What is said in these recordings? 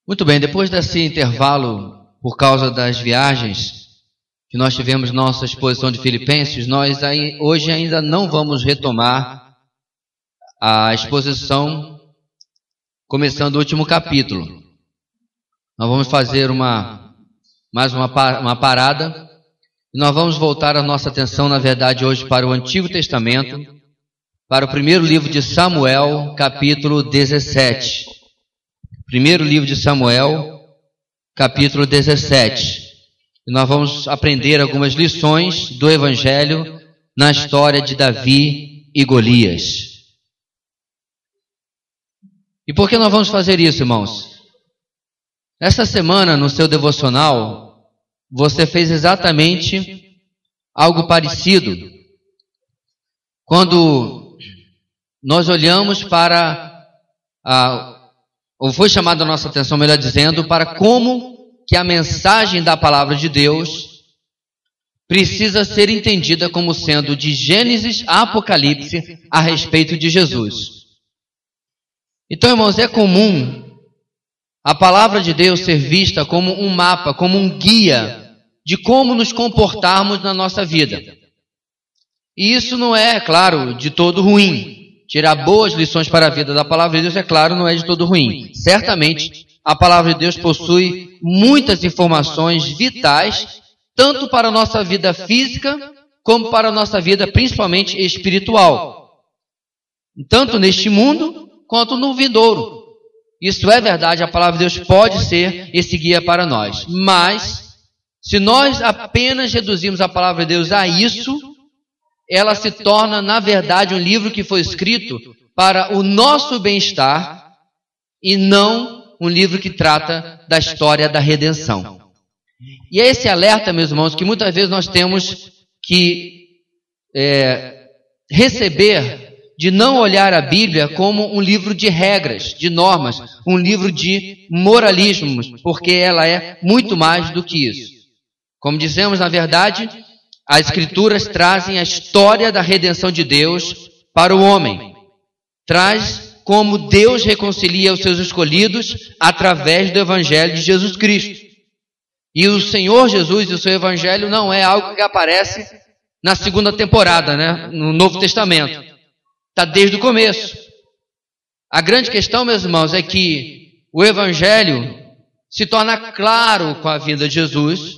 Muito bem, depois desse intervalo, por causa das viagens que nós tivemos na nossa exposição de Filipenses, nós hoje ainda não vamos retomar a exposição, começando o último capítulo. Nós vamos fazer mais uma parada, e nós vamos voltar a nossa atenção, na verdade, hoje para o Antigo Testamento, para o primeiro livro de Samuel, capítulo 17. Primeiro livro de Samuel, capítulo 17. E nós vamos aprender algumas lições do Evangelho na história de Davi e Golias. E por que nós vamos fazer isso, irmãos? Esta semana, no seu devocional, você fez exatamente algo parecido. Quando nós olhamos para ou foi chamada a nossa atenção, melhor dizendo, para como que a mensagem da palavra de Deus precisa ser entendida como sendo de Gênesis a Apocalipse a respeito de Jesus. Então, irmãos, é comum a palavra de Deus ser vista como um mapa, como um guia de como nos comportarmos na nossa vida. E isso não é, claro, de todo ruim. Tirar boas lições para a vida da palavra de Deus, é claro, não é de todo ruim. Certamente, a palavra de Deus possui muitas informações vitais, tanto para a nossa vida física, como para a nossa vida, principalmente espiritual. Tanto neste mundo, quanto no vindouro. Isso é verdade, a palavra de Deus pode ser esse guia para nós. Mas, se nós apenas reduzirmos a palavra de Deus a isso, ela se torna, na verdade, um livro que foi escrito para o nosso bem-estar e não um livro que trata da história da redenção. E é esse alerta, meus irmãos, que muitas vezes nós temos que receber de não olhar a Bíblia como um livro de regras, de normas, um livro de moralismos, porque ela é muito mais do que isso. Como dizemos, na verdade, as Escrituras trazem a história da redenção de Deus para o homem. Traz como Deus reconcilia os seus escolhidos através do Evangelho de Jesus Cristo. E o Senhor Jesus e o seu Evangelho não é algo que aparece na segunda temporada, né? No Novo Testamento. Está desde o começo. A grande questão, meus irmãos, é que o Evangelho se torna claro com a vinda de Jesus.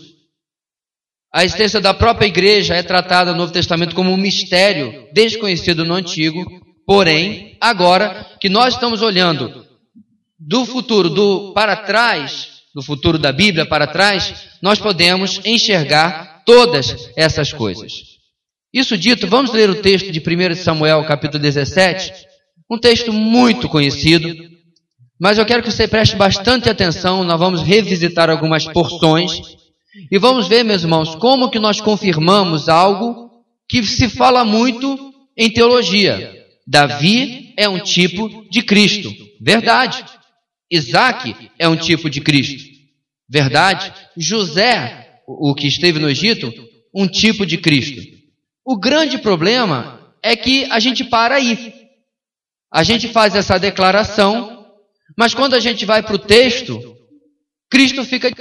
A existência da própria igreja é tratada no Novo Testamento como um mistério desconhecido no Antigo, porém, agora que nós estamos olhando do futuro para trás, do futuro da Bíblia para trás, nós podemos enxergar todas essas coisas. Isso dito, vamos ler o texto de 1 Samuel, capítulo 17, um texto muito conhecido, mas eu quero que você preste bastante atenção, nós vamos revisitar algumas porções. E vamos ver, meus irmãos, como que nós confirmamos algo que se fala muito em teologia. Davi é um tipo de Cristo. Verdade. Isaac é um tipo de Cristo. Verdade. José, o que esteve no Egito, um tipo de Cristo. O grande problema é que a gente para aí. A gente faz essa declaração, mas quando a gente vai para o texto, Cristo fica...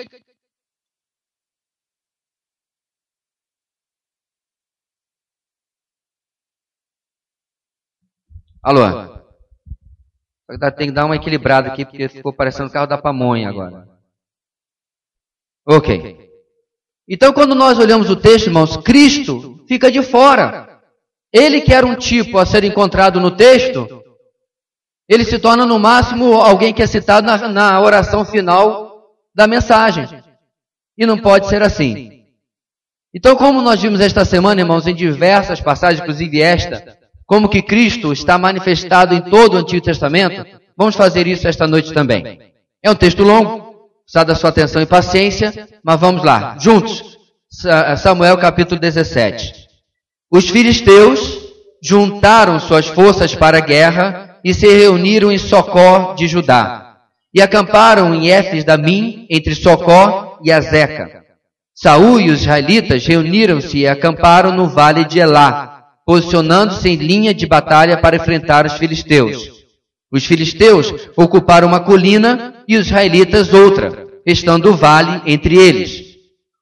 Alô? Tem que dar uma equilibrada aqui, porque ficou parecendo o carro da pamonha agora. Ok. Então, quando nós olhamos o texto, irmãos, Cristo fica de fora. Ele que era um tipo a ser encontrado no texto, ele se torna, no máximo, alguém que é citado na oração final da mensagem. E não pode ser assim. Então, como nós vimos esta semana, irmãos, em diversas passagens, inclusive esta, como que Cristo está manifestado em todo o Antigo Testamento, vamos fazer isso esta noite também. É um texto longo, precisa da sua atenção e paciência, mas vamos lá, juntos. Samuel capítulo 17. Os filisteus juntaram suas forças para a guerra e se reuniram em Socó de Judá. E acamparam em Éfes-Damim, entre Socó e Azeca. Saul e os israelitas reuniram-se e acamparam no vale de Elá, posicionando-se em linha de batalha para enfrentar os filisteus. Os filisteus ocuparam uma colina e os israelitas outra, estando o vale entre eles.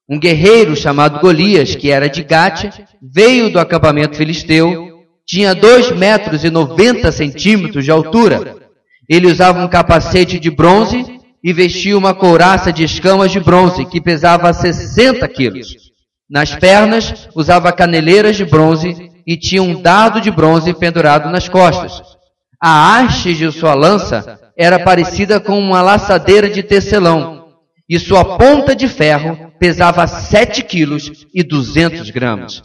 Um guerreiro chamado Golias, que era de Gate, veio do acampamento filisteu, tinha 2,90 metros de altura. Ele usava um capacete de bronze e vestia uma couraça de escamas de bronze, que pesava 60 quilos. Nas pernas, usava caneleiras de bronze e tinha um dardo de bronze pendurado nas costas. A haste de sua lança era parecida com uma laçadeira de tecelão, e sua ponta de ferro pesava 7 quilos e 200 gramas.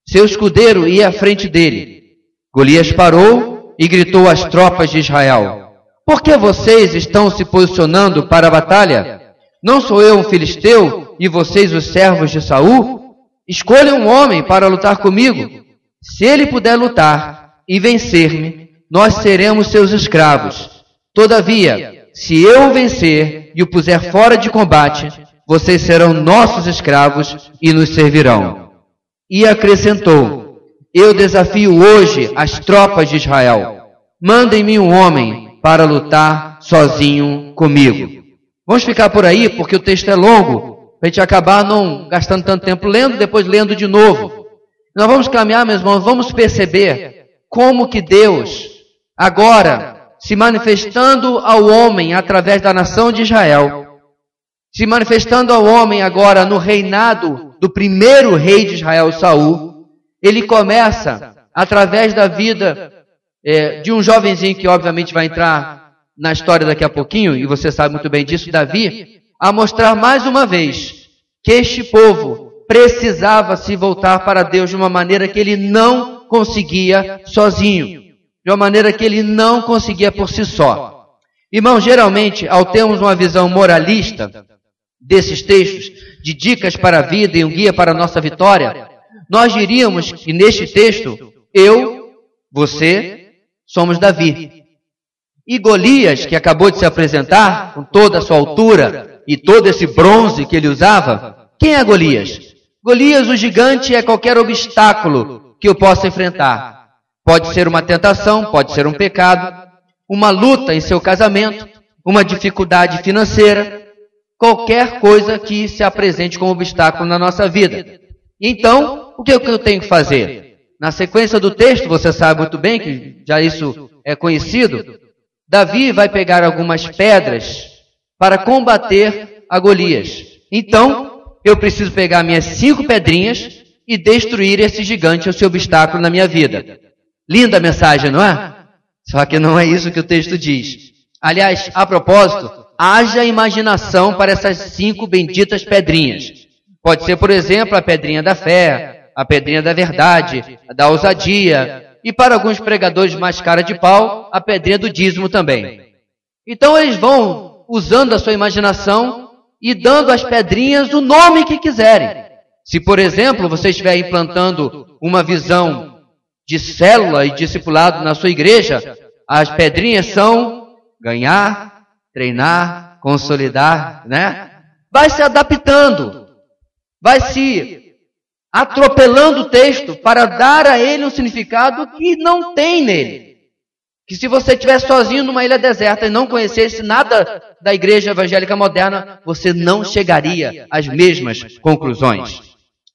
Seu escudeiro ia à frente dele. Golias parou e gritou às tropas de Israel: por que vocês estão se posicionando para a batalha? Não sou eu um filisteu e vocês os servos de Saul? Escolham um homem para lutar comigo. Se ele puder lutar e vencer-me, nós seremos seus escravos. Todavia, se eu o vencer e o puser fora de combate, vocês serão nossos escravos e nos servirão. E acrescentou: eu desafio hoje as tropas de Israel. Mandem-me um homem para lutar sozinho comigo. Vamos ficar por aí, porque o texto é longo, para a gente acabar não gastando tanto tempo lendo, depois lendo de novo. Nós vamos caminhar, meus irmãos, vamos perceber como que Deus, agora, se manifestando ao homem através da nação de Israel, se manifestando ao homem agora no reinado do primeiro rei de Israel, Saul, ele começa, através da vida de um jovenzinho que obviamente vai entrar na história daqui a pouquinho, e você sabe muito bem disso, Davi, a mostrar mais uma vez que este povo precisava se voltar para Deus de uma maneira que ele não conseguia sozinho, de uma maneira que ele não conseguia por si só. Irmão, geralmente, ao termos uma visão moralista desses textos, de dicas para a vida e um guia para a nossa vitória, nós diríamos que neste texto, eu, você, somos Davi. E Golias, que acabou de se apresentar, com toda a sua altura e todo esse bronze que ele usava, quem é Golias? Golias, o gigante, é qualquer obstáculo que eu possa enfrentar. Pode ser uma tentação, pode ser um pecado, uma luta em seu casamento, uma dificuldade financeira, qualquer coisa que se apresente como obstáculo na nossa vida. Então, o que eu tenho que fazer? Na sequência do texto, você sabe muito bem que já isso é conhecido, Davi vai pegar algumas pedras para combater a Golias. Então, eu preciso pegar minhas 5 pedrinhas e destruir esse gigante, esse obstáculo na minha vida. Linda a mensagem, não é? Só que não é isso que o texto diz. Aliás, a propósito, haja imaginação para essas 5 benditas pedrinhas. Pode ser, por exemplo, a pedrinha da fé, a pedrinha da verdade, a da ousadia, e para alguns pregadores mais cara de pau, a pedrinha do dízimo também. Então eles vão usando a sua imaginação e dando às pedrinhas o nome que quiserem. Se, por exemplo, você estiver implantando uma visão de célula e discipulado na sua igreja, as pedrinhas são ganhar, treinar, consolidar, né? Vai se adaptando, vai se atropelando o texto para dar a ele um significado que não tem nele. Que se você estiver sozinho numa ilha deserta e não conhecesse nada da igreja evangélica moderna, você não chegaria às mesmas conclusões.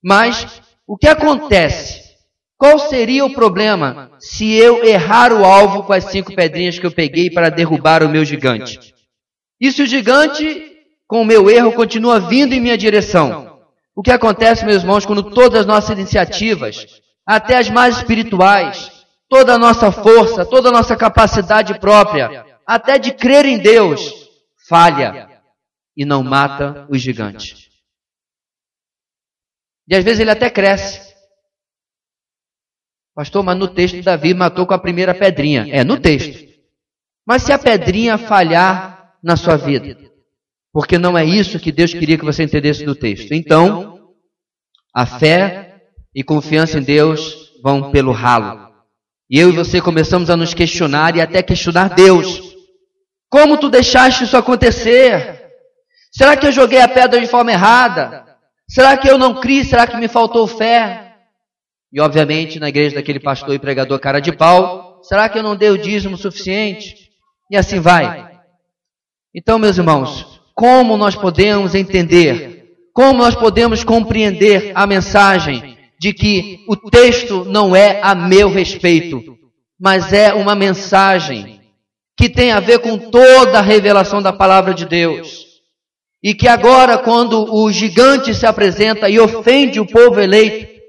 Mas o que acontece? Qual seria o problema se eu errar o alvo com as 5 pedrinhas que eu peguei para derrubar o meu gigante? E se o gigante, com o meu erro, continua vindo em minha direção? O que acontece, meus irmãos, quando todas as nossas iniciativas, até as mais espirituais, toda a nossa força, toda a nossa capacidade própria, até de crer em Deus, falha e não mata o gigante? E às vezes ele até cresce. Pastor, mas no texto Davi matou com a primeira pedrinha. É, no texto. Mas se a pedrinha falhar na sua vida, porque não é isso que Deus queria que você entendesse do texto. Então, a fé e confiança em Deus vão pelo ralo. E eu e você começamos a nos questionar e até questionar Deus. Como tu deixaste isso acontecer? Será que eu joguei a pedra de forma errada? Será que eu não criei? Será que me faltou fé? E obviamente na igreja daquele pastor e pregador cara de pau, será que eu não dei o dízimo suficiente? E assim vai. Então, meus irmãos, como nós podemos entender, como nós podemos compreender a mensagem de que o texto não é a meu respeito, mas é uma mensagem que tem a ver com toda a revelação da palavra de Deus. E que agora, quando o gigante se apresenta e ofende o povo eleito,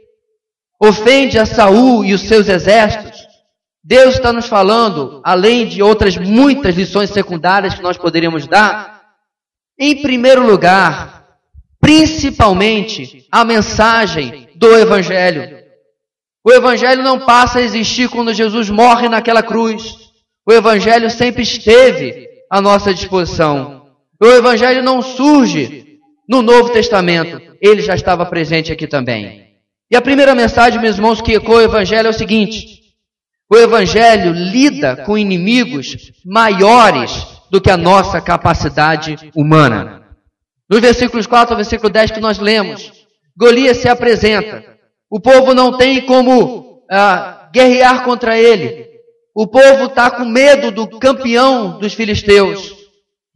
ofende a Saul e os seus exércitos, Deus está nos falando, além de outras muitas lições secundárias que nós poderíamos dar, em primeiro lugar, principalmente, a mensagem do Evangelho. O Evangelho não passa a existir quando Jesus morre naquela cruz. O Evangelho sempre esteve à nossa disposição. O Evangelho não surge no Novo Testamento. Ele já estava presente aqui também. E a primeira mensagem, meus irmãos, que ecoa o Evangelho é o seguinte: o Evangelho lida com inimigos maiores do que a nossa capacidade humana. Nos versículos 4 ao versículo 10 que nós lemos, Golias se apresenta. O povo não tem como guerrear contra ele. O povo está com medo do campeão dos filisteus.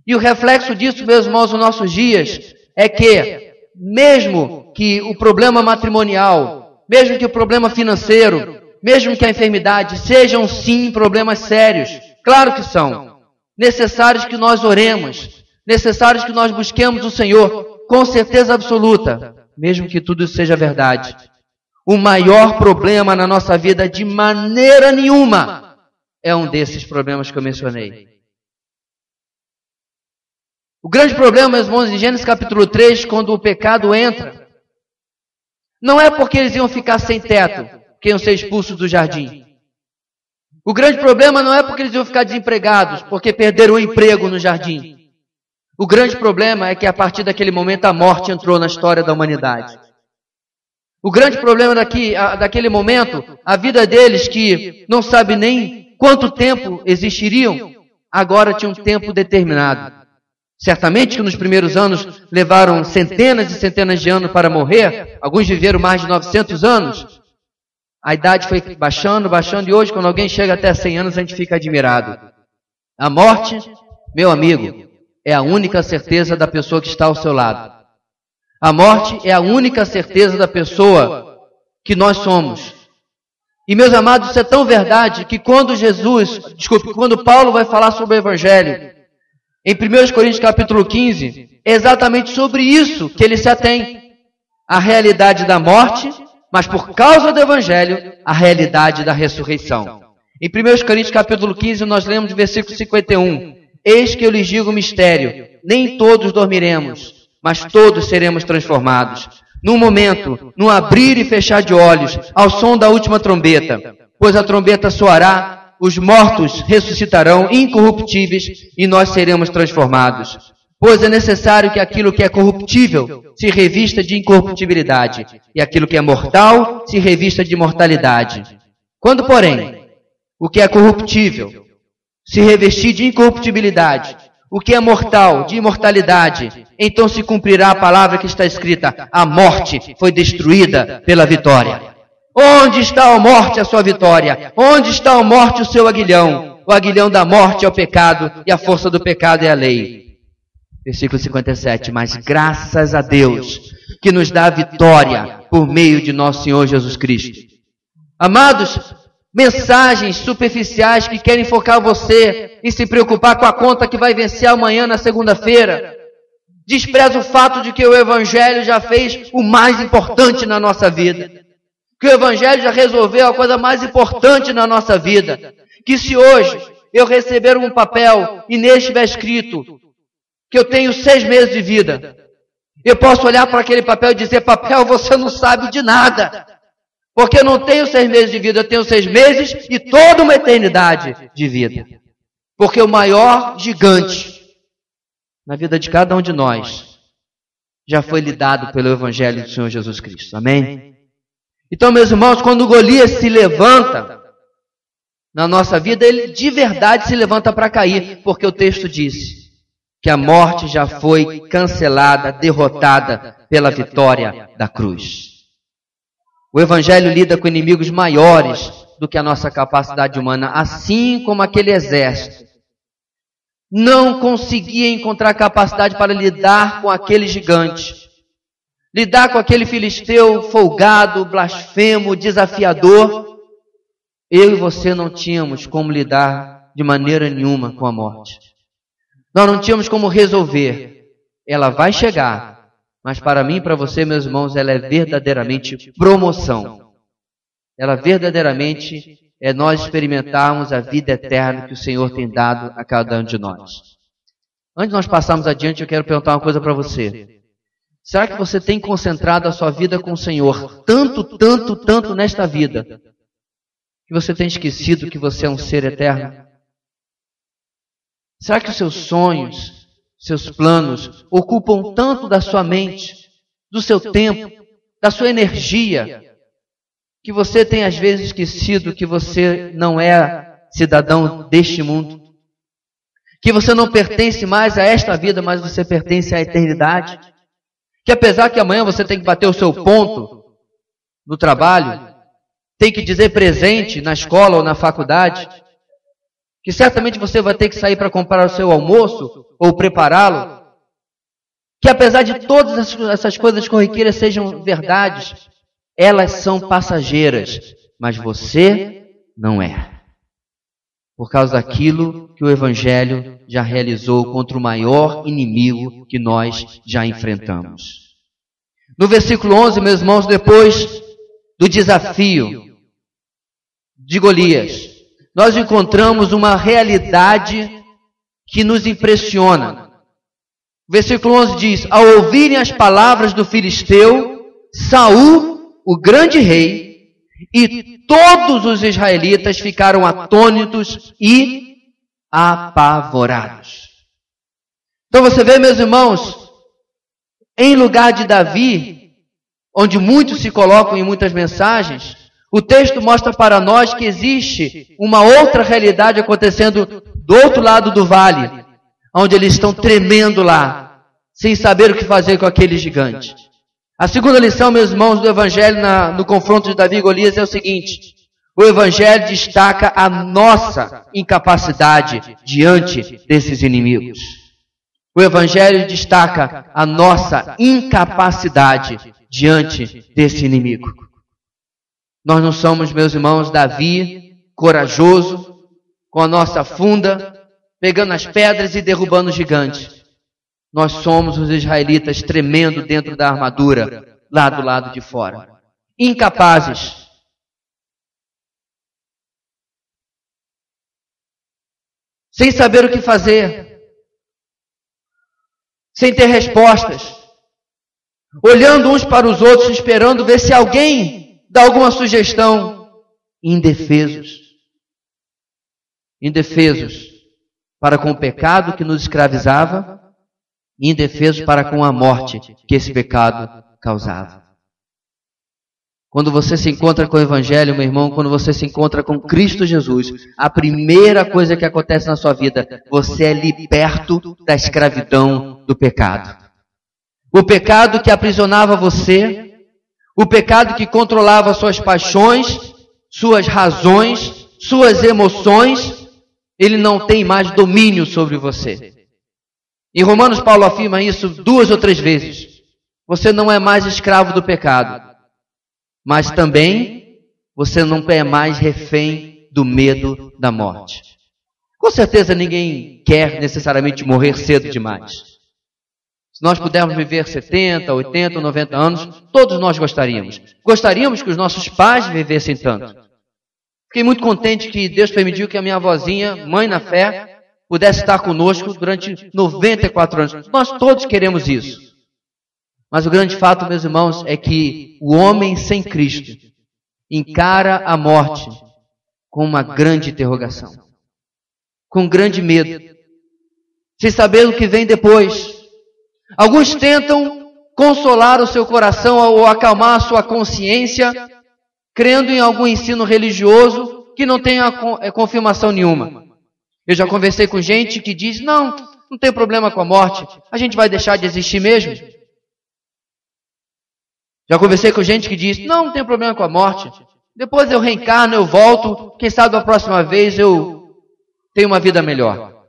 E o reflexo disso, meus irmãos, nos nossos dias, é que, mesmo que o problema matrimonial, mesmo que o problema financeiro, mesmo que a enfermidade, sejam sim problemas sérios, claro que são, necessários que nós oremos, necessários que nós busquemos o Senhor, com certeza absoluta, mesmo que tudo isso seja verdade. O maior problema na nossa vida, de maneira nenhuma, é um desses problemas que eu mencionei. O grande problema, meus irmãos, em Gênesis capítulo 3, quando o pecado entra, não é porque eles iam ficar sem teto, que iam ser expulsos do jardim. O grande problema não é porque eles iam ficar desempregados, porque perderam o emprego no jardim. O grande problema é que a partir daquele momento a morte entrou na história da humanidade. O grande problema daquele momento, a vida deles, que não sabe nem quanto tempo existiriam, agora tinha um tempo determinado. Certamente que nos primeiros anos levaram centenas e centenas de anos para morrer, alguns viveram mais de 900 anos. A idade foi baixando, baixando, e hoje, quando alguém chega até 100 anos, a gente fica admirado. A morte, meu amigo, é a única certeza da pessoa que está ao seu lado. A morte é a única certeza da pessoa que nós somos. E, meus amados, isso é tão verdade que quando Paulo vai falar sobre o Evangelho, em 1 Coríntios capítulo 15, é exatamente sobre isso que ele se atém. A realidade da morte, mas por causa do Evangelho, a realidade da ressurreição. Em 1 Coríntios capítulo 15, nós lemos o versículo 51. Eis que eu lhes digo o mistério, nem todos dormiremos, mas todos seremos transformados. Num momento, num abrir e fechar de olhos, ao som da última trombeta. Pois a trombeta soará, os mortos ressuscitarão incorruptíveis e nós seremos transformados. Pois é necessário que aquilo que é corruptível se revista de incorruptibilidade e aquilo que é mortal se revista de mortalidade. Quando, porém, o que é corruptível se revestir de incorruptibilidade, o que é mortal de imortalidade, então se cumprirá a palavra que está escrita: a morte foi destruída pela vitória. Onde está a morte, a sua vitória? Onde está a morte, o seu aguilhão? O aguilhão da morte é o pecado e a força do pecado é a lei. Versículo 57. Mas graças a Deus que nos dá a vitória por meio de nosso Senhor Jesus Cristo. Amados, mensagens superficiais que querem focar você e se preocupar com a conta que vai vencer amanhã na segunda-feira, despreza o fato de que o Evangelho já fez o mais importante na nossa vida. Que o Evangelho já resolveu a coisa mais importante na nossa vida. Que se hoje eu receber um papel e nele estiver escrito que eu tenho 6 meses de vida, eu posso olhar para aquele papel e dizer: papel, você não sabe de nada. Porque eu não tenho 6 meses de vida, eu tenho 6 meses e toda uma eternidade de vida. Porque o maior gigante na vida de cada um de nós já foi lhe dado pelo Evangelho do Senhor Jesus Cristo. Amém? Então, meus irmãos, quando Golias se levanta na nossa vida, ele de verdade se levanta para cair, porque o texto diz que a morte já foi cancelada, derrotada pela vitória da cruz. O Evangelho lida com inimigos maiores do que a nossa capacidade humana, assim como aquele exército não conseguia encontrar capacidade para lidar com aquele gigante, lidar com aquele filisteu folgado, blasfemo, desafiador. Eu e você não tínhamos como lidar de maneira nenhuma com a morte. Nós não tínhamos como resolver. Ela vai chegar, mas para mim e para você, meus irmãos, ela é verdadeiramente promoção. Ela verdadeiramente é nós experimentarmos a vida eterna que o Senhor tem dado a cada um de nós. Antes de nós passarmos adiante, eu quero perguntar uma coisa para você. Será que você tem concentrado a sua vida com o Senhor tanto nesta vida, que você tem esquecido que você é um ser eterno? Será que os seus sonhos, seus planos, ocupam tanto da sua mente, do seu tempo, da sua energia, que você tem às vezes esquecido que você não é cidadão deste mundo? Que você não pertence mais a esta vida, mas você pertence à eternidade? Que apesar que amanhã você tem que bater o seu ponto no trabalho, tem que dizer presente na escola ou na faculdade, que certamente você vai ter que sair para comprar o seu almoço ou prepará-lo, que apesar de todas essas coisas corriqueiras sejam verdades, elas são passageiras, mas você não é. Por causa daquilo que o Evangelho já realizou contra o maior inimigo que nós já enfrentamos. No versículo 11, meus irmãos, depois do desafio de Golias, nós encontramos uma realidade que nos impressiona. O versículo 11 diz: ao ouvirem as palavras do filisteu, Saul, o grande rei, e todos os israelitas ficaram atônitos e apavorados. Então você vê, meus irmãos, em lugar de Davi, onde muitos se colocam em muitas mensagens, o texto mostra para nós que existe uma outra realidade acontecendo do outro lado do vale, onde eles estão tremendo lá, sem saber o que fazer com aquele gigante. A segunda lição, meus irmãos, do Evangelho no confronto de Davi e Golias é o seguinte: o Evangelho destaca a nossa incapacidade diante desses inimigos. O Evangelho destaca a nossa incapacidade diante desse inimigo. Nós não somos, meus irmãos, Davi, corajoso, com a nossa funda, pegando as pedras e derrubando o gigante. Nós somos os israelitas tremendo dentro da armadura, lá do lado de fora. Incapazes. Sem saber o que fazer. Sem ter respostas. Olhando uns para os outros, esperando ver se alguém dá alguma sugestão. Indefesos. Indefesos para com o pecado que nos escravizava, indefesos para com a morte que esse pecado causava. Quando você se encontra com o Evangelho, meu irmão, quando você se encontra com Cristo Jesus, a primeira coisa que acontece na sua vida, você é liberto da escravidão do pecado. O pecado que aprisionava você, o pecado que controlava suas paixões, suas razões, suas emoções, ele não tem mais domínio sobre você. Em Romanos, Paulo afirma isso 2 ou 3 vezes. Você não é mais escravo do pecado, mas também você não é mais refém do medo da morte. Com certeza ninguém quer necessariamente morrer cedo demais. Se nós pudermos viver 70, 80, 90 anos, todos nós gostaríamos. Gostaríamos que os nossos pais vivessem tanto. Fiquei muito contente que Deus permitiu que a minha avózinha, mãe na fé, pudesse estar conosco durante 94 anos. Nós todos queremos isso. Mas o grande fato, meus irmãos, é que o homem sem Cristo encara a morte com uma grande interrogação, com grande medo, sem saber o que vem depois. Alguns tentam consolar o seu coração ou acalmar a sua consciência, crendo em algum ensino religioso que não tenha confirmação nenhuma. Eu já conversei com gente que diz: não tem problema com a morte, a gente vai deixar de existir mesmo. Já conversei com gente que diz: não tem problema com a morte, depois eu reencarno, eu volto, quem sabe a próxima vez eu tenho uma vida melhor.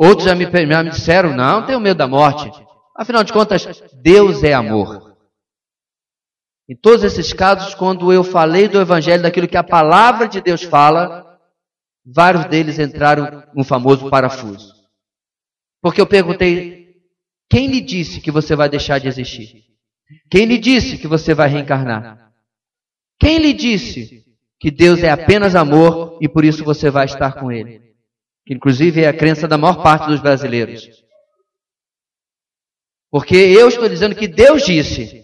Outros já me disseram, não tenho medo da morte. Afinal de contas, Deus é amor. Em todos esses casos, quando eu falei do Evangelho, daquilo que a palavra de Deus fala, vários deles entraram no famoso parafuso. Porque eu perguntei, quem lhe disse que você vai deixar de existir? Quem lhe disse que você vai reencarnar? Quem lhe disse que Deus é apenas amor e por isso você vai estar com Ele? Que inclusive é a crença da maior parte dos brasileiros. Porque eu estou dizendo que Deus disse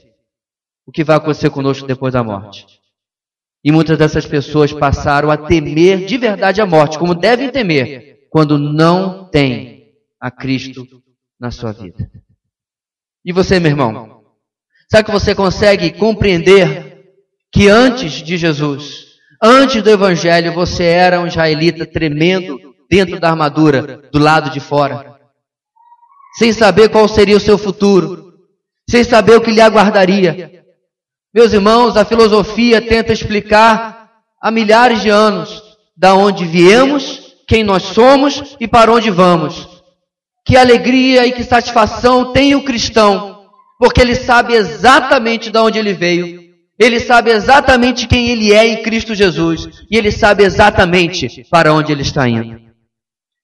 o que vai acontecer conosco depois da morte. E muitas dessas pessoas passaram a temer de verdade a morte, como devem temer, quando não tem a Cristo na sua vida. E você, meu irmão? Sabe que você consegue compreender que antes de Jesus, antes do Evangelho, você era um israelita tremendo dentro da armadura, do lado de fora, sem saber qual seria o seu futuro, sem saber o que lhe aguardaria. Meus irmãos, a filosofia tenta explicar há milhares de anos da onde viemos, quem nós somos e para onde vamos. Que alegria e que satisfação tem o cristão, porque ele sabe exatamente de onde ele veio, ele sabe exatamente quem ele é em Cristo Jesus, e ele sabe exatamente para onde ele está indo.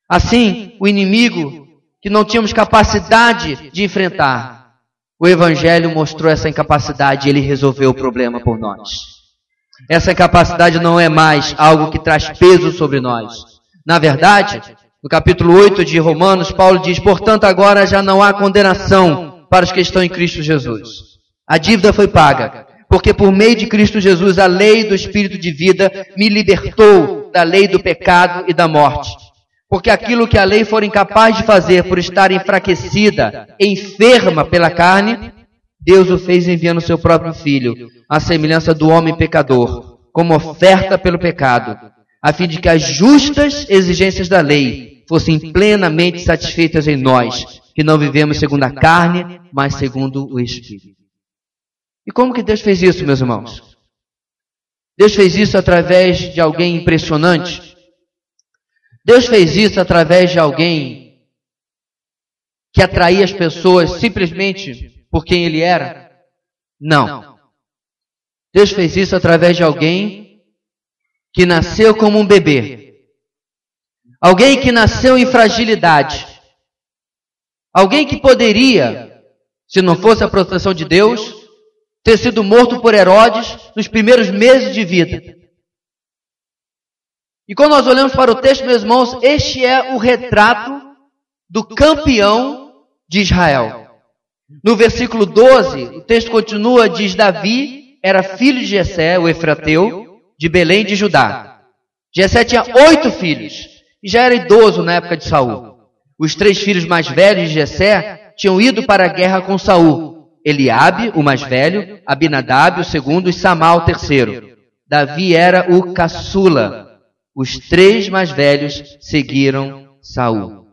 Assim, o inimigo que não tínhamos capacidade de enfrentar, o Evangelho mostrou essa incapacidade e ele resolveu o problema por nós. Essa incapacidade não é mais algo que traz peso sobre nós. Na verdade, no capítulo 8 de Romanos, Paulo diz, portanto, agora já não há condenação para os que estão em Cristo Jesus. A dívida foi paga, porque por meio de Cristo Jesus, a lei do Espírito de vida me libertou da lei do pecado e da morte. Porque aquilo que a lei for incapaz de fazer por estar enfraquecida, enferma pela carne, Deus o fez enviando seu próprio Filho, à semelhança do homem pecador, como oferta pelo pecado, a fim de que as justas exigências da lei fossem plenamente satisfeitas em nós, que não vivemos segundo a carne, mas segundo o Espírito. E como que Deus fez isso, meus irmãos? Deus fez isso através de alguém impressionante. Deus fez isso através de alguém que atraía as pessoas simplesmente por quem ele era? Não. Deus fez isso através de alguém que nasceu como um bebê. Alguém que nasceu em fragilidade. Alguém que poderia, se não fosse a proteção de Deus, ter sido morto por Herodes nos primeiros meses de vida. E quando nós olhamos para o texto, meus irmãos, este é o retrato do campeão de Israel. No versículo 12, o texto continua, diz, Davi era filho de Jessé, o Efrateu, de Belém de Judá. Jessé tinha 8 filhos, e já era idoso na época de Saul. Os 3 filhos mais velhos de Jessé tinham ido para a guerra com Saul. Eliabe, o mais velho, Abinadab, o segundo, e Samá, o terceiro. Davi era o caçula. Os 3 mais velhos seguiram Saul.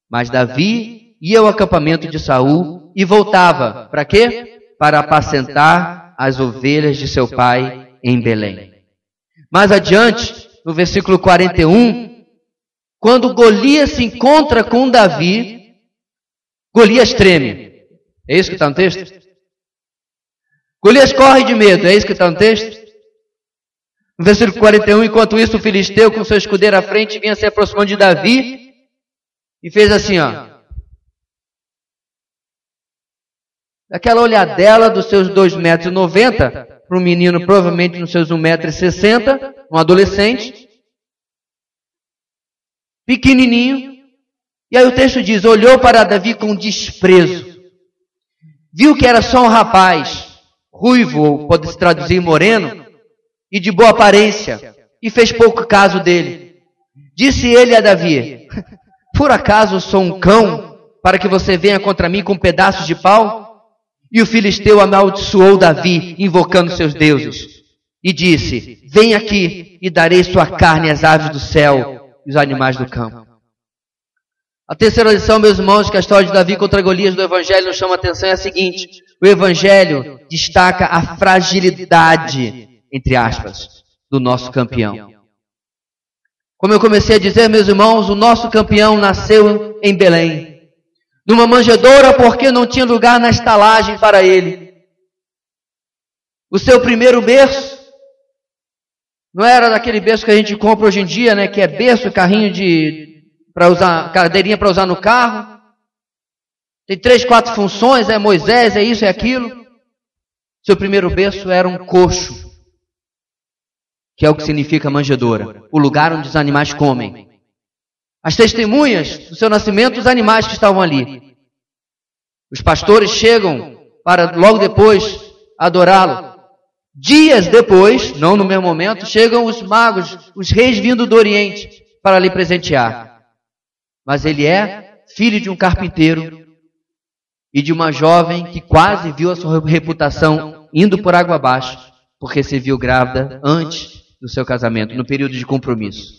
Mas Davi ia ao acampamento de Saul e voltava. Para quê? Para apacentar as ovelhas de seu pai em Belém. Mais adiante, no versículo 41, quando Golias se encontra com Davi, Golias treme. É isso que está no texto? Golias corre de medo. É isso que está no texto? No versículo 41, enquanto isso, o filisteu com seu escudeiro à frente vinha se aproximando de Davi e fez assim, ó. Aquela olhadela dos seus 2,90 m para um menino provavelmente nos seus 1,60 m, um adolescente, pequenininho. E aí o texto diz, olhou para Davi com desprezo. Viu que era só um rapaz, ruivo, ou pode-se traduzir moreno, e de boa aparência, e fez pouco caso dele. Disse ele a Davi, por acaso sou um cão, para que você venha contra mim com pedaços de pau? E o filisteu amaldiçoou Davi, invocando seus deuses, e disse, vem aqui, e darei sua carne às aves do céu e os animais do campo. A terceira lição, meus irmãos, que a história de Davi contra Golias do Evangelho nos chama a atenção é a seguinte, o Evangelho destaca a fragilidade, entre aspas, do nosso campeão. Como eu comecei a dizer, meus irmãos, o nosso campeão nasceu em Belém, numa manjedoura, porque não tinha lugar na estalagem para ele. O seu primeiro berço não era daquele berço que a gente compra hoje em dia, né? Que é berço, carrinho para usar, cadeirinha para usar no carro. Tem 3, 4 funções, é Moisés, é isso, é aquilo. Seu primeiro berço era um coxo, que é o que significa manjedoura, o lugar onde os animais comem. As testemunhas do seu nascimento, os animais que estavam ali. Os pastores chegam para logo depois adorá-lo. Dias depois, não no mesmo momento, chegam os magos, os reis vindo do Oriente para lhe presentear. Mas ele é filho de um carpinteiro e de uma jovem que quase viu a sua reputação indo por água abaixo, porque se viu grávida antes do seu casamento, no período de compromisso.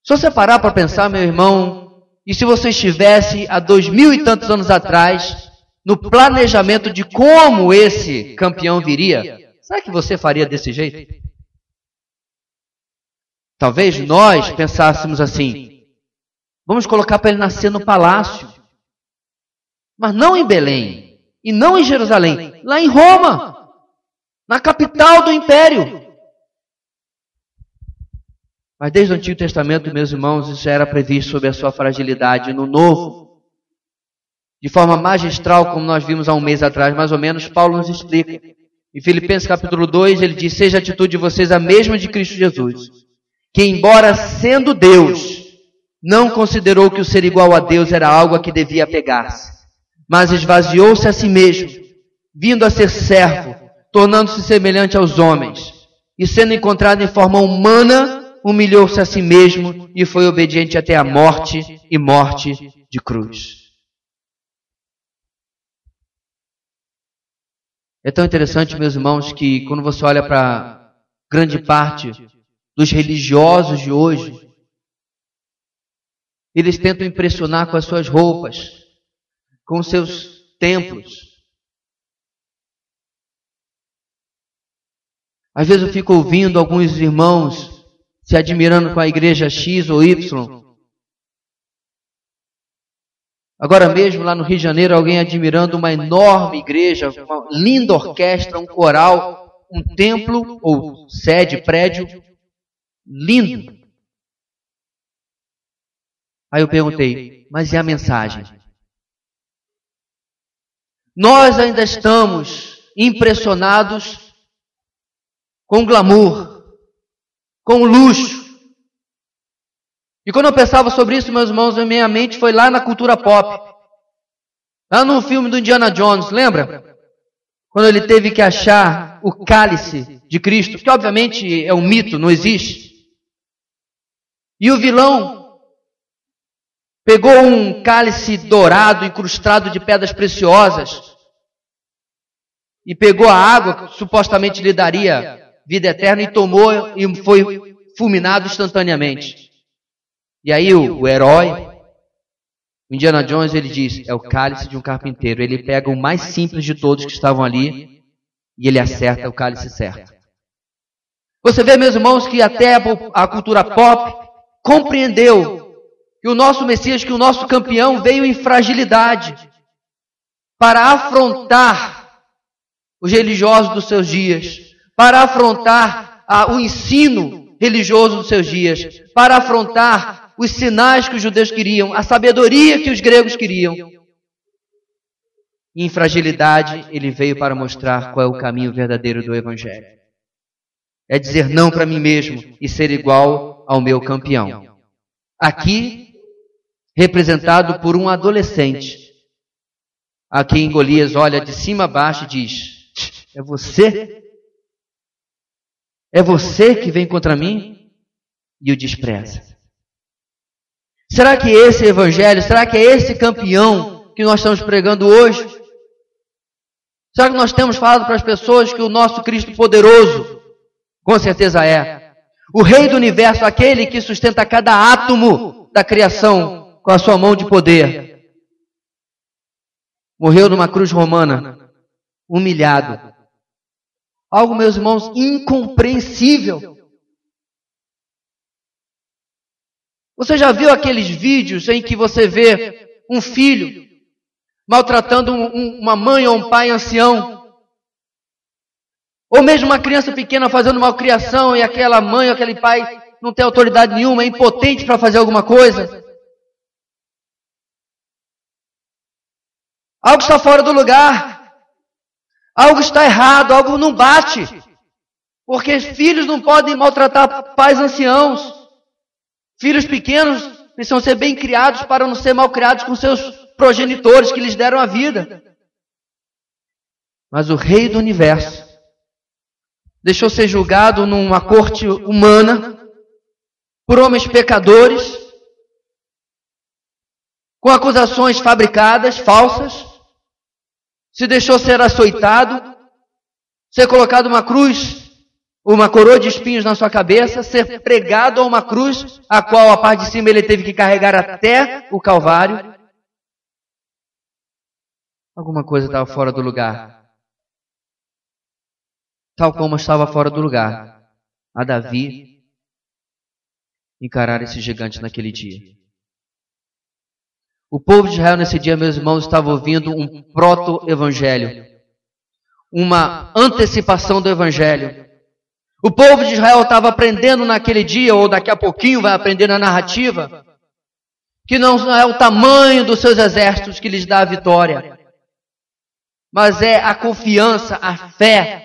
Se você parar para pensar, meu irmão, e se você estivesse há 2000 e tantos anos atrás, no planejamento de como esse campeão viria, será que você faria desse jeito? Talvez nós pensássemos assim, vamos colocar para ele nascer no palácio, mas não em Belém, e não em Jerusalém, lá em Roma, na capital do império. Mas desde o Antigo Testamento, meus irmãos, isso era previsto sobre a sua fragilidade. No Novo, de forma magistral, como nós vimos há um mês atrás, mais ou menos, Paulo nos explica. Em Filipenses capítulo 2, ele diz, seja a atitude de vocês a mesma de Cristo Jesus, que embora sendo Deus, não considerou que o ser igual a Deus era algo a que devia apegar-se, mas esvaziou-se a si mesmo, vindo a ser servo, tornando-se semelhante aos homens, e sendo encontrado em forma humana, humilhou-se a si mesmo e foi obediente até a morte e morte de cruz. É tão interessante, meus irmãos, que quando você olha para grande parte dos religiosos de hoje, eles tentam impressionar com as suas roupas, com os seus templos. Às vezes eu fico ouvindo alguns irmãos se admirando com a igreja X ou Y. Agora mesmo, lá no Rio de Janeiro, alguém admirando uma enorme igreja, uma linda orquestra, um coral, um templo ou sede, prédio, lindo. Aí eu perguntei, mas e a mensagem? Nós ainda estamos impressionados com glamour, com luxo. E quando eu pensava sobre isso, meus irmãos, a minha mente foi lá na cultura pop. Lá no filme do Indiana Jones, lembra? Quando ele teve que achar o cálice de Cristo, que obviamente é um mito, não existe. E o vilão pegou um cálice dourado, incrustado de pedras preciosas, e pegou a água que supostamente lhe daria vida eterna e tomou e foi fulminado instantaneamente. E aí o herói, o Indiana Jones, ele diz, é o cálice de um carpinteiro. Ele pega o mais simples de todos que estavam ali e ele acerta o cálice certo. Você vê, meus irmãos, que até a cultura pop compreendeu que o nosso Messias, que o nosso campeão veio em fragilidade para afrontar os religiosos dos seus dias, para afrontar o ensino religioso dos seus dias, para afrontar os sinais que os judeus queriam, a sabedoria que os gregos queriam. E em fragilidade, ele veio para mostrar qual é o caminho verdadeiro do Evangelho. É dizer não para mim mesmo e ser igual ao meu campeão. Aqui, representado por um adolescente, a quem Golias olha de cima a baixo e diz, é você? É você que vem contra mim? E o despreza. Será que esse evangelho, será que é esse campeão que nós estamos pregando hoje? Será que nós temos falado para as pessoas que o nosso Cristo poderoso, com certeza é, o Rei do Universo, aquele que sustenta cada átomo da criação com a sua mão de poder, morreu numa cruz romana, humilhado. Algo, meus irmãos, incompreensível. Você já viu aqueles vídeos em que você vê um filho maltratando uma mãe ou um pai ancião? Ou mesmo uma criança pequena fazendo malcriação e aquela mãe ou aquele pai não tem autoridade nenhuma, é impotente para fazer alguma coisa? Algo está fora do lugar. Algo está errado, algo não bate. Porque filhos não podem maltratar pais anciãos. Filhos pequenos precisam ser bem criados para não ser mal criados com seus progenitores que lhes deram a vida. Mas o Rei do Universo deixou ser julgado numa corte humana por homens pecadores, com acusações fabricadas, falsas, se deixou ser açoitado, ser colocado uma cruz, uma coroa de espinhos na sua cabeça, ser pregado a uma cruz, a qual a parte de cima ele teve que carregar até o Calvário. Alguma coisa estava fora do lugar. Tal como estava fora do lugar a Davi encarar esse gigante naquele dia. O povo de Israel nesse dia, meus irmãos, estava ouvindo um proto-evangelho, uma antecipação do evangelho. O povo de Israel estava aprendendo naquele dia, ou daqui a pouquinho vai aprender na narrativa, que não é o tamanho dos seus exércitos que lhes dá a vitória, mas é a confiança, a fé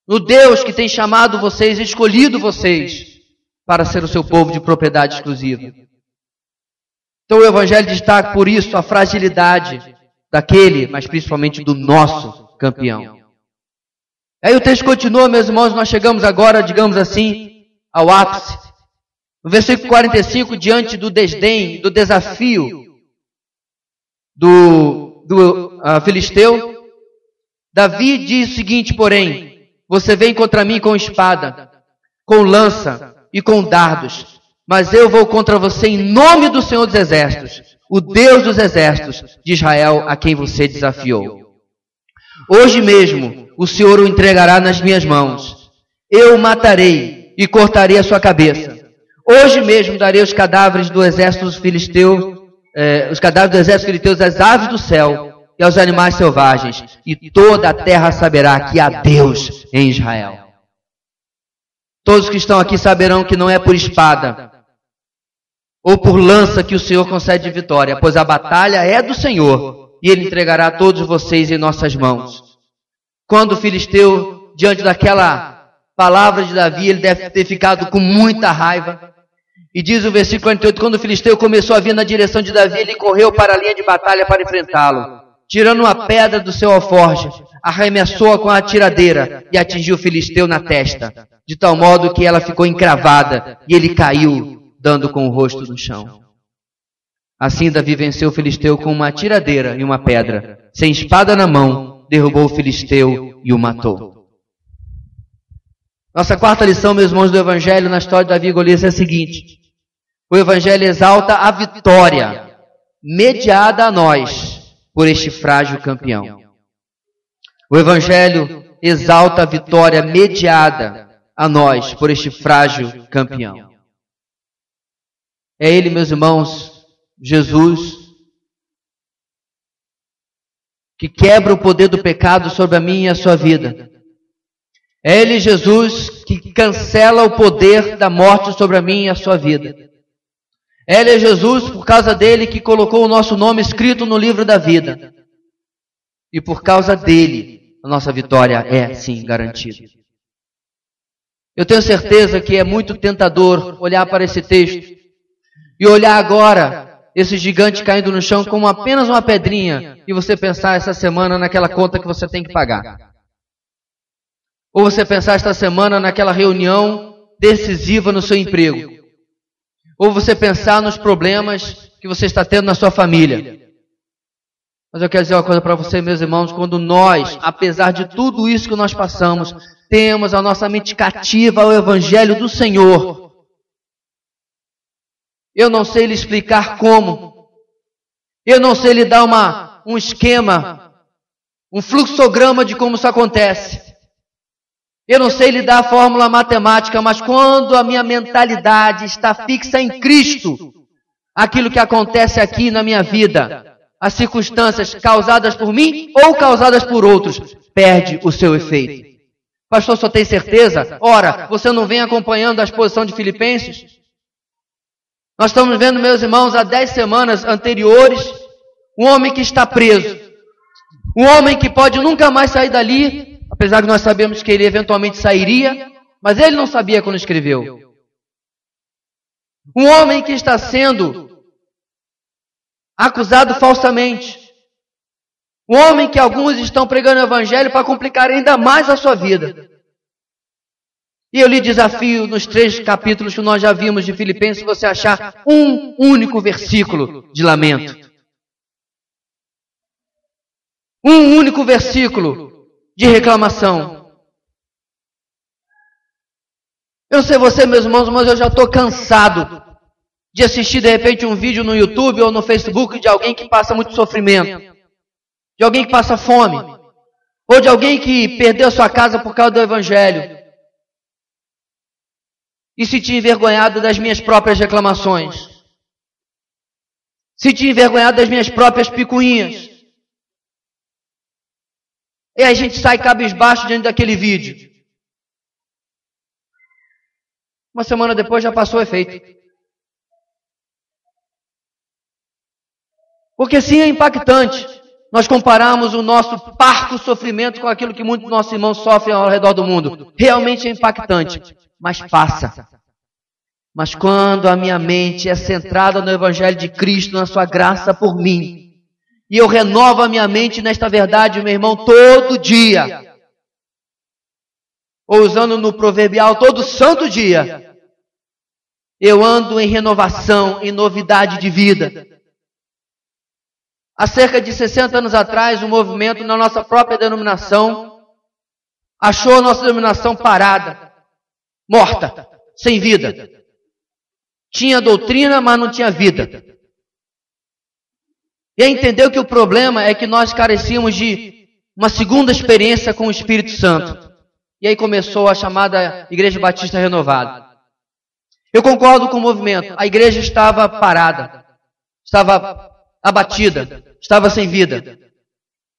no Deus que tem chamado vocês, escolhido vocês para ser o seu povo de propriedade exclusiva. Então o Evangelho destaca por isso a fragilidade daquele, mas principalmente do nosso campeão. Aí o texto continua, meus irmãos, nós chegamos agora, digamos assim, ao ápice. No versículo 45, diante do desdém, do desafio do filisteu, Davi diz o seguinte, porém, você vem contra mim com espada, com lança e com dardos, mas eu vou contra você em nome do Senhor dos Exércitos, o Deus dos Exércitos de Israel, a quem você desafiou. Hoje mesmo o Senhor o entregará nas minhas mãos. Eu o matarei e cortarei a sua cabeça. Hoje mesmo darei os cadáveres do exército filisteu, os cadáveres do exército filisteu às aves do céu e aos animais selvagens, e toda a terra saberá que há Deus em Israel. Todos que estão aqui saberão que não é por espada ou por lança que o Senhor concede vitória, pois a batalha é do Senhor, e Ele entregará todos vocês em nossas mãos. Quando o filisteu, diante daquela palavra de Davi, ele deve ter ficado com muita raiva. E diz o versículo 48, quando o filisteu começou a vir na direção de Davi, ele correu para a linha de batalha para enfrentá-lo. Tirando uma pedra do seu alforje, arremessou-a com a tiradeira e atingiu o filisteu na testa, de tal modo que ela ficou encravada e ele caiu, dando com o rosto no chão. Assim Davi venceu o filisteu com uma tiradeira e uma pedra. Sem espada na mão, derrubou o filisteu e o matou. Nossa quarta lição, meus irmãos, do Evangelho na história de Davi e Golias é a seguinte. O Evangelho exalta a vitória mediada a nós por este frágil campeão. O Evangelho exalta a vitória mediada a nós por este frágil campeão. É Ele, meus irmãos, Jesus, que quebra o poder do pecado sobre a minha e a sua vida. É Ele, Jesus, que cancela o poder da morte sobre a minha e a sua vida. É Ele, Jesus, por causa dele, que colocou o nosso nome escrito no livro da vida. E por causa dele, a nossa vitória é, sim, garantida. Eu tenho certeza que é muito tentador olhar para esse texto e olhar agora esse gigante caindo no chão como apenas uma pedrinha e você pensar essa semana naquela conta que você tem que pagar. Ou você pensar esta semana naquela reunião decisiva no seu emprego. Ou você pensar nos problemas que você está tendo na sua família. Mas eu quero dizer uma coisa para você, meus irmãos, quando nós, apesar de tudo isso que nós passamos, temos a nossa mente cativa ao Evangelho do Senhor. Eu não sei lhe explicar como. Eu não sei lhe dar um esquema, um fluxograma de como isso acontece. Eu não sei lhe dar a fórmula matemática, mas quando a minha mentalidade está fixa em Cristo, aquilo que acontece aqui na minha vida, as circunstâncias causadas por mim ou causadas por outros, perde o seu efeito. Pastor, só tem certeza? Ora, você não vem acompanhando a exposição de Filipenses? Nós estamos vendo, meus irmãos, há 10 semanas anteriores, um homem que está preso. Um homem que pode nunca mais sair dali, apesar que nós sabemos que ele eventualmente sairia, mas ele não sabia quando escreveu. Um homem que está sendo acusado falsamente. Um homem que alguns estão pregando o evangelho para complicar ainda mais a sua vida. E eu lhe desafio, nos 3 capítulos que nós já vimos de Filipenses, você achar um único versículo de lamento. Um único versículo de reclamação. Eu não sei você, meus irmãos, mas eu já estou cansado de assistir de repente um vídeo no YouTube ou no Facebook de alguém que passa muito sofrimento, de alguém que passa fome, ou de alguém que perdeu sua casa por causa do evangelho. E se tinha envergonhado das minhas próprias reclamações. Se tinha envergonhado das minhas próprias picuinhas. E a gente sai cabisbaixo diante daquele vídeo. Uma semana depois já passou o efeito. Porque sim, é impactante. Nós comparamos o nosso parco sofrimento com aquilo que muitos nossos irmãos sofrem ao redor do mundo. Realmente é impactante. Mas passa. Mas quando a minha mente é centrada no Evangelho de Cristo, na sua graça por mim, e eu renovo a minha mente nesta verdade, meu irmão, todo dia, ou usando no proverbial, todo santo dia, eu ando em renovação, em novidade de vida. Há cerca de 60 anos atrás, um movimento na nossa própria denominação achou a nossa denominação parada, morta, sem vida. Tinha doutrina, mas não tinha vida. E aí entendeu que o problema é que nós carecíamos de uma segunda experiência com o Espírito Santo. E aí começou a chamada Igreja Batista Renovada. Eu concordo com o movimento. A igreja estava parada, estava abatida, estava sem vida.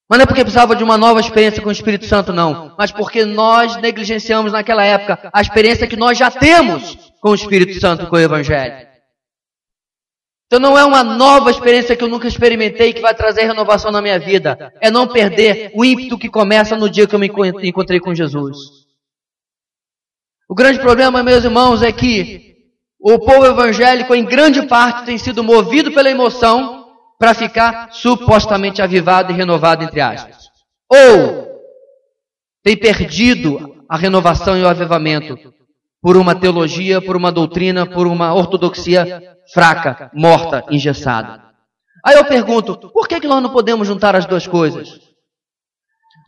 Mas não é porque precisava de uma nova experiência com o Espírito Santo, não. Mas porque nós negligenciamos naquela época a experiência que nós já temos com o Espírito Santo, com o Evangelho. Então não é uma nova experiência que eu nunca experimentei que vai trazer renovação na minha vida. É não perder o ímpeto que começa no dia que eu me encontrei com Jesus. O grande problema, meus irmãos, é que o povo evangélico, em grande parte, tem sido movido pela emoção para ficar supostamente avivado e renovado, entre aspas. Ou tem perdido a renovação e o avivamento por uma teologia, por uma doutrina, por uma ortodoxia fraca, morta, engessada. Aí eu pergunto, por que nós não podemos juntar as duas coisas?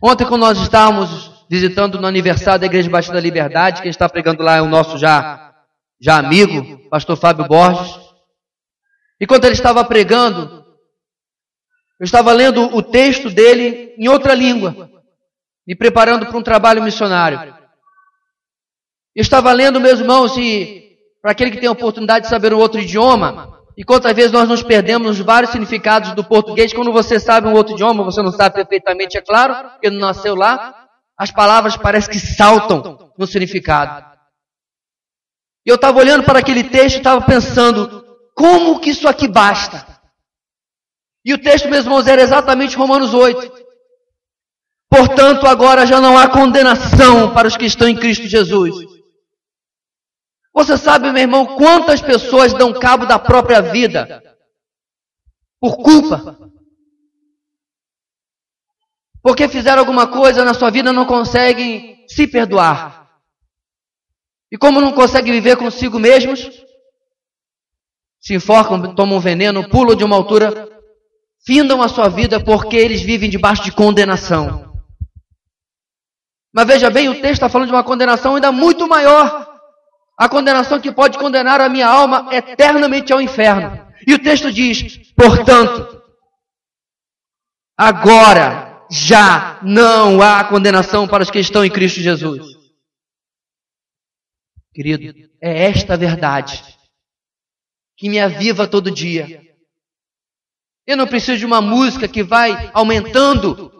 Ontem, quando nós estávamos visitando no aniversário da Igreja Batista da Liberdade, quem está pregando lá é o nosso já amigo, pastor Fábio Borges. E quando ele estava pregando, eu estava lendo o texto dele em outra língua, me preparando para um trabalho missionário. Eu estava lendo, meus irmãos, e para aquele que tem a oportunidade de saber um outro idioma, e quantas vezes nós nos perdemos nos vários significados do português, quando você sabe um outro idioma, você não sabe perfeitamente, é claro, porque não nasceu lá, as palavras parecem que saltam no significado. E eu estava olhando para aquele texto e estava pensando, como que isso aqui basta? E o texto, meus irmãos, era exatamente Romanos 8. Portanto, agora já não há condenação para os que estão em Cristo Jesus. Você sabe, meu irmão, quantas pessoas dão cabo da própria vida por culpa? Porque fizeram alguma coisa na sua vida e não conseguem se perdoar. E como não conseguem viver consigo mesmos, se enforcam, tomam veneno, pulam de uma altura, findam a sua vida porque eles vivem debaixo de condenação. Mas veja bem, o texto está falando de uma condenação ainda muito maior. A condenação que pode condenar a minha alma eternamente ao inferno. E o texto diz, portanto, agora já não há condenação para os que estão em Cristo Jesus. Querido, é esta verdade que me aviva todo dia. Eu não preciso de uma música que vai aumentando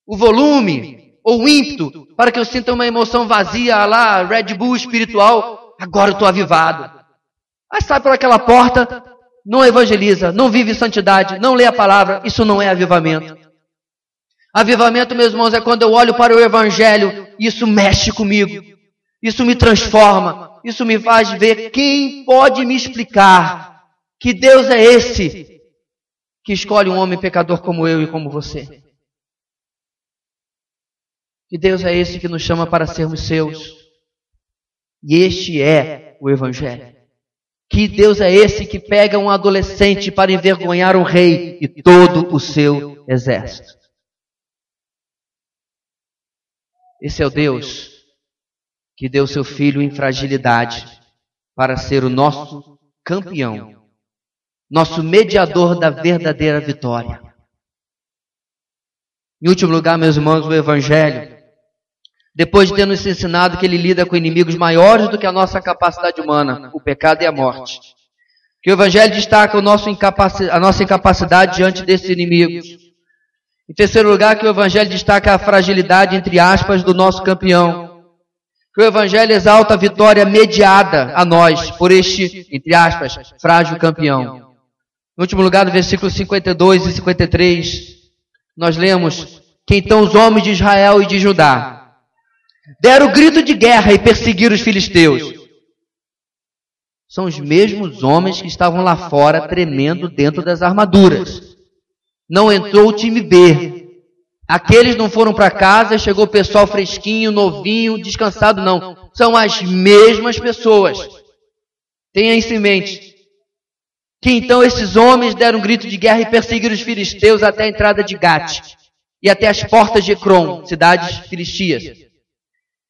o volume ou o ímpeto para que eu sinta uma emoção vazia, lá, Red Bull espiritual. Agora eu estou avivado. Aí sai por aquela porta, não evangeliza, não vive santidade, não lê a palavra. Isso não é avivamento. Avivamento, meus irmãos, é quando eu olho para o Evangelho e isso mexe comigo. Isso me transforma. Isso me faz ver quem pode me explicar que Deus é esse que escolhe um homem pecador como eu e como você. Que Deus é esse que nos chama para sermos seus. E este é o Evangelho. Que Deus é esse que pega um adolescente para envergonhar um rei e todo o seu exército. Esse é o Deus que deu seu Filho em fragilidade para ser o nosso campeão, nosso mediador da verdadeira vitória. Em último lugar, meus irmãos, o Evangelho, depois de ter nos ensinado que ele lida com inimigos maiores do que a nossa capacidade humana, o pecado e a morte, que o Evangelho destaca a nossa incapacidade diante desses inimigos. Em terceiro lugar, que o Evangelho destaca a fragilidade, entre aspas, do nosso campeão. Que o Evangelho exalta a vitória mediada a nós por este, entre aspas, frágil campeão. No último lugar, no versículos 52 e 53, nós lemos que então os homens de Israel e de Judá deram o grito de guerra e perseguiram os filisteus. São os mesmos homens que estavam lá fora tremendo dentro das armaduras. Não entrou o time B. Aqueles não foram para casa, chegou o pessoal fresquinho, novinho, descansado, não. São as mesmas pessoas. Tenha isso em mente. Que então esses homens deram um grito de guerra e perseguiram os filisteus até a entrada de Gate e até as portas de Ecrom, cidades filistias.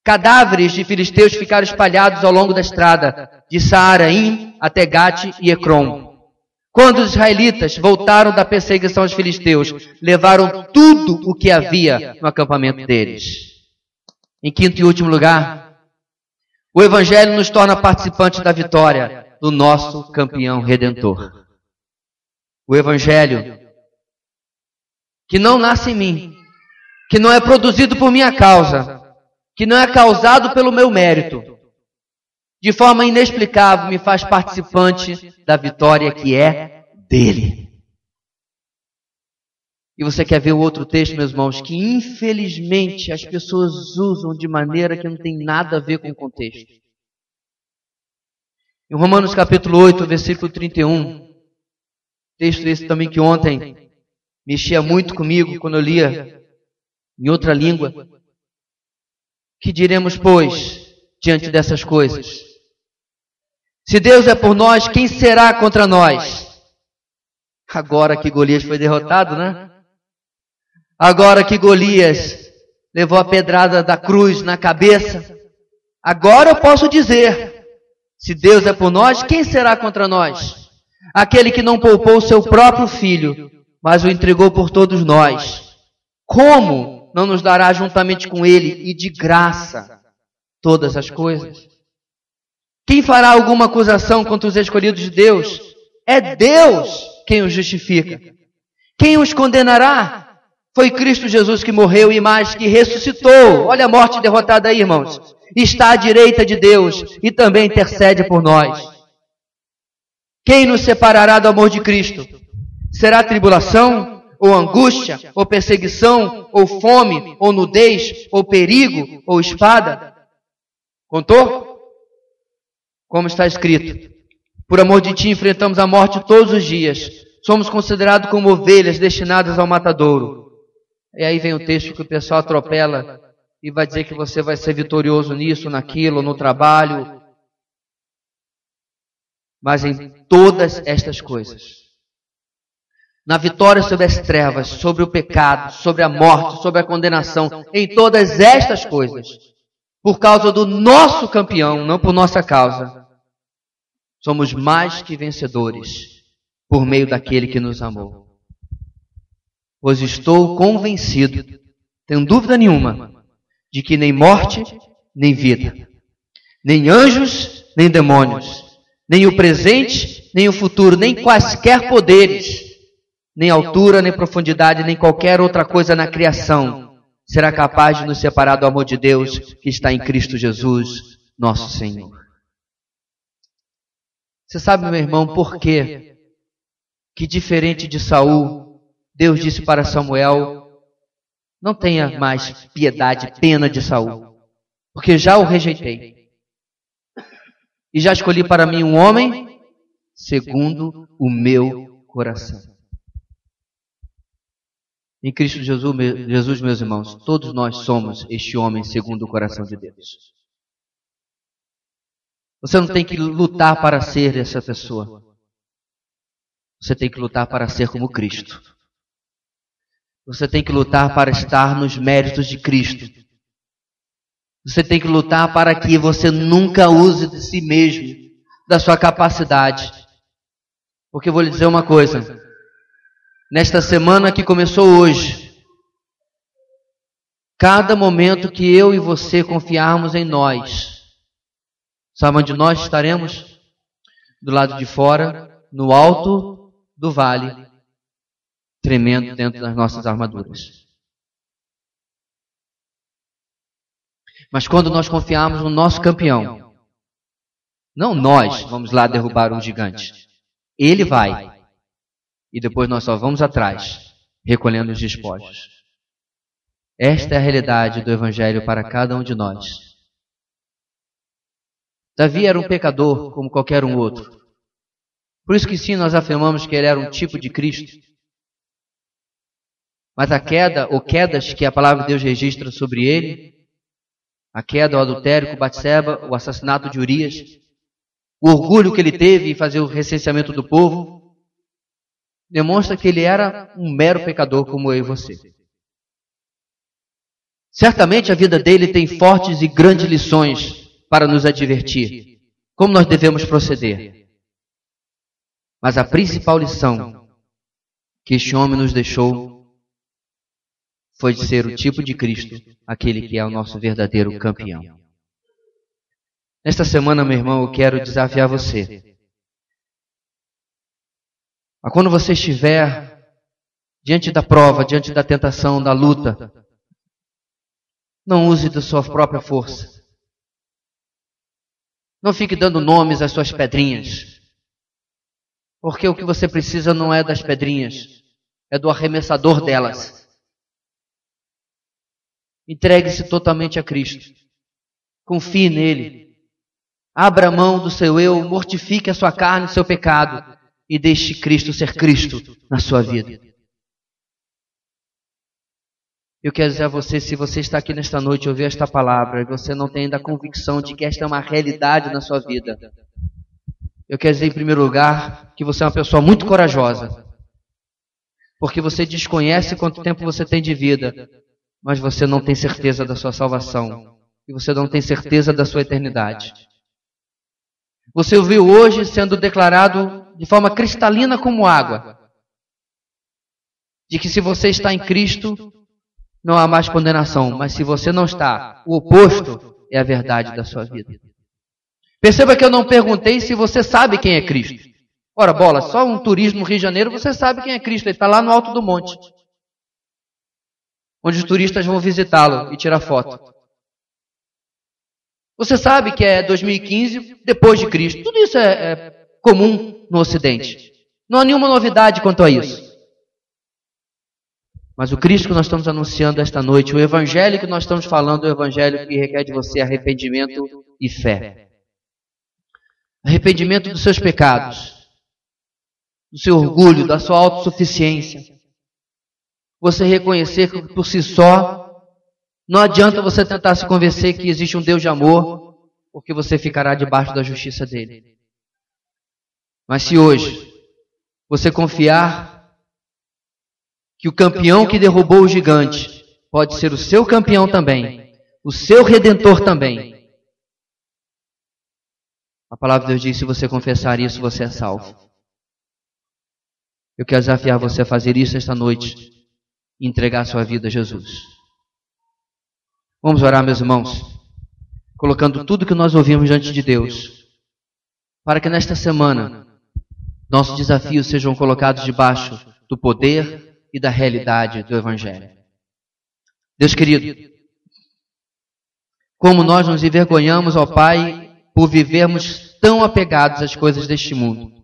Cadáveres de filisteus ficaram espalhados ao longo da estrada, de Saaraim até Gate e Ecrom. Quando os israelitas voltaram da perseguição aos filisteus, levaram tudo o que havia no acampamento deles. Em quinto e último lugar, o Evangelho nos torna participantes da vitória do nosso campeão redentor. O Evangelho, que não nasce em mim, que não é produzido por minha causa, que não é causado pelo meu mérito, de forma inexplicável me faz participante da vitória que é dele. E você quer ver o outro texto, meus irmãos, que infelizmente as pessoas usam de maneira que não tem nada a ver com o contexto. Em Romanos capítulo 8, versículo 31, texto esse também que ontem mexia muito comigo quando eu lia em outra língua. Que diremos, pois, diante dessas coisas? Se Deus é por nós, quem será contra nós? Agora que Golias foi derrotado, né? Agora que Golias levou a pedrada da cruz na cabeça, agora eu posso dizer, se Deus é por nós, quem será contra nós? Aquele que não poupou o seu próprio filho, mas o entregou por todos nós. Como não nos dará juntamente com ele e de graça todas as coisas? Quem fará alguma acusação contra os escolhidos de Deus? É Deus quem os justifica. Quem os condenará? Foi Cristo Jesus que morreu e mais que ressuscitou. Olha a morte derrotada aí, irmãos. Está à direita de Deus e também intercede por nós. Quem nos separará do amor de Cristo? Será tribulação, ou angústia, ou perseguição, ou fome, ou nudez, ou perigo, ou espada? Contou? Como está escrito, por amor de ti enfrentamos a morte todos os dias. Somos considerados como ovelhas destinadas ao matadouro. E aí vem o texto que o pessoal atropela e vai dizer que você vai ser vitorioso nisso, naquilo, no trabalho. Mas em todas estas coisas, na vitória sobre as trevas, sobre o pecado, sobre a morte, sobre a condenação, em todas estas coisas, por causa do nosso campeão, não por nossa causa, somos mais que vencedores por meio daquele que nos amou. Pois estou convencido, tenho dúvida nenhuma, de que nem morte, nem vida, nem anjos, nem demônios, nem o presente, nem o futuro, nem quaisquer poderes, nem altura, nem profundidade, nem qualquer outra coisa na criação será capaz de nos separar do amor de Deus que está em Cristo Jesus, nosso Senhor. Você sabe, meu irmão, por quê? Que diferente de Saul, Deus disse para Samuel: não tenha mais piedade, pena de Saul, porque já o rejeitei. E já escolhi para mim um homem segundo o meu coração. Em Cristo Jesus, meus irmãos, todos nós somos este homem segundo o coração de Deus. Você não tem que lutar para ser essa pessoa. Você tem que lutar para ser como Cristo. Você tem que lutar para estar nos méritos de Cristo. Você tem que lutar para que você nunca use de si mesmo, da sua capacidade. Porque eu vou lhe dizer uma coisa. Nesta semana que começou hoje, cada momento que eu e você confiarmos em nós, sabe onde nós estaremos? Do lado de fora, no alto do vale, tremendo dentro das nossas armaduras. Mas quando nós confiarmos no nosso campeão, não nós vamos lá derrubar um gigante, ele vai. E depois nós só vamos atrás, recolhendo os despojos. Esta é a realidade do Evangelho para cada um de nós. Davi era um pecador como qualquer um outro. Por isso que sim, nós afirmamos que ele era um tipo de Cristo. Mas a queda, ou quedas que a palavra de Deus registra sobre ele, a queda, o adultério com Batseba, o assassinato de Urias, o orgulho que ele teve em fazer o recenseamento do povo, demonstra que ele era um mero pecador como eu e você. Certamente a vida dele tem fortes e grandes lições para nos advertir como nós devemos proceder. Mas a principal lição que este homem nos deixou foi de ser o tipo de Cristo, aquele que é o nosso verdadeiro campeão. Nesta semana, meu irmão, eu quero desafiar você. Mas quando você estiver diante da prova, diante da tentação, da luta, não use da sua própria força. Não fique dando nomes às suas pedrinhas. Porque o que você precisa não é das pedrinhas, é do arremessador delas. Entregue-se totalmente a Cristo. Confie nele. Abra mão do seu eu, mortifique a sua carne e o seu pecado. E deixe Cristo ser Cristo na sua vida. Eu quero dizer a você, se você está aqui nesta noite e ouvir esta palavra, e você não tem ainda a convicção de que esta é uma realidade na sua vida, eu quero dizer em primeiro lugar que você é uma pessoa muito corajosa. Porque você desconhece quanto tempo você tem de vida, mas você não tem certeza da sua salvação. E você não tem certeza da sua eternidade. Você ouviu hoje sendo declarado de forma cristalina como água, de que se você está em Cristo, não há mais condenação, mas se você não está, o oposto é a verdade da sua vida. Perceba que eu não perguntei se você sabe quem é Cristo. Ora, bola, só um turismo no Rio de Janeiro, você sabe quem é Cristo, ele está lá no alto do monte, onde os turistas vão visitá-lo e tirar foto. Você sabe que é 2015, depois de Cristo. Tudo isso é comum no Ocidente. Não há nenhuma novidade quanto a isso. Mas o Cristo que nós estamos anunciando esta noite, o Evangelho que nós estamos falando, é o Evangelho que requer de você arrependimento e fé. Arrependimento dos seus pecados, do seu orgulho, da sua autossuficiência. Você reconhecer que por si só, não adianta você tentar se convencer que existe um Deus de amor, porque você ficará debaixo da justiça dele. Mas se hoje você confiar que o campeão que derrubou o gigante pode ser o seu campeão também, o seu redentor também, a palavra de Deus diz, se você confessar isso, você é salvo. Eu quero desafiar você a fazer isso esta noite e entregar a sua vida a Jesus. Vamos orar, meus irmãos, colocando tudo que nós ouvimos diante de Deus, para que nesta semana nossos desafios sejam colocados debaixo do poder e da realidade do Evangelho. Deus querido, como nós nos envergonhamos, ó Pai, por vivermos tão apegados às coisas deste mundo.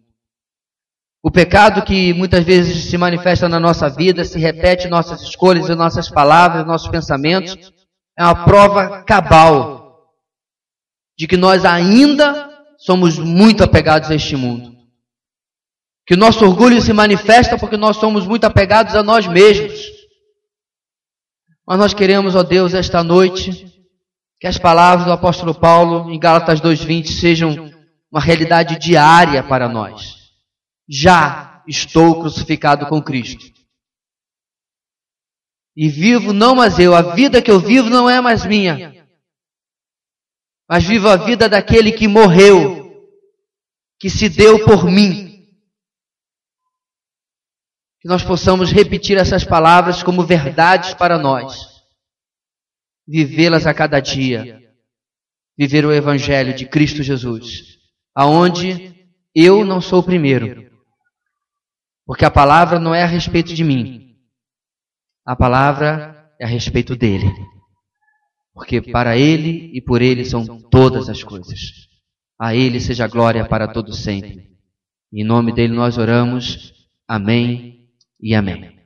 O pecado que muitas vezes se manifesta na nossa vida, se repete em nossas escolhas, em nossas palavras, em nossos pensamentos, é uma prova cabal de que nós ainda somos muito apegados a este mundo. Que o nosso orgulho se manifesta porque nós somos muito apegados a nós mesmos. Mas nós queremos, ó Deus, esta noite, que as palavras do apóstolo Paulo em Gálatas 2:20 sejam uma realidade diária para nós. Já estou crucificado com Cristo. E vivo não mais eu, a vida que eu vivo não é mais minha, mas vivo a vida daquele que morreu, que se deu por mim. Que nós possamos repetir essas palavras como verdades para nós. Vivê-las a cada dia. Viver o Evangelho de Cristo Jesus. Aonde eu não sou o primeiro. Porque a palavra não é a respeito de mim. A palavra é a respeito dele. Porque para ele e por ele são todas as coisas. A ele seja a glória para todo sempre. Em nome dele nós oramos. Amém e amém.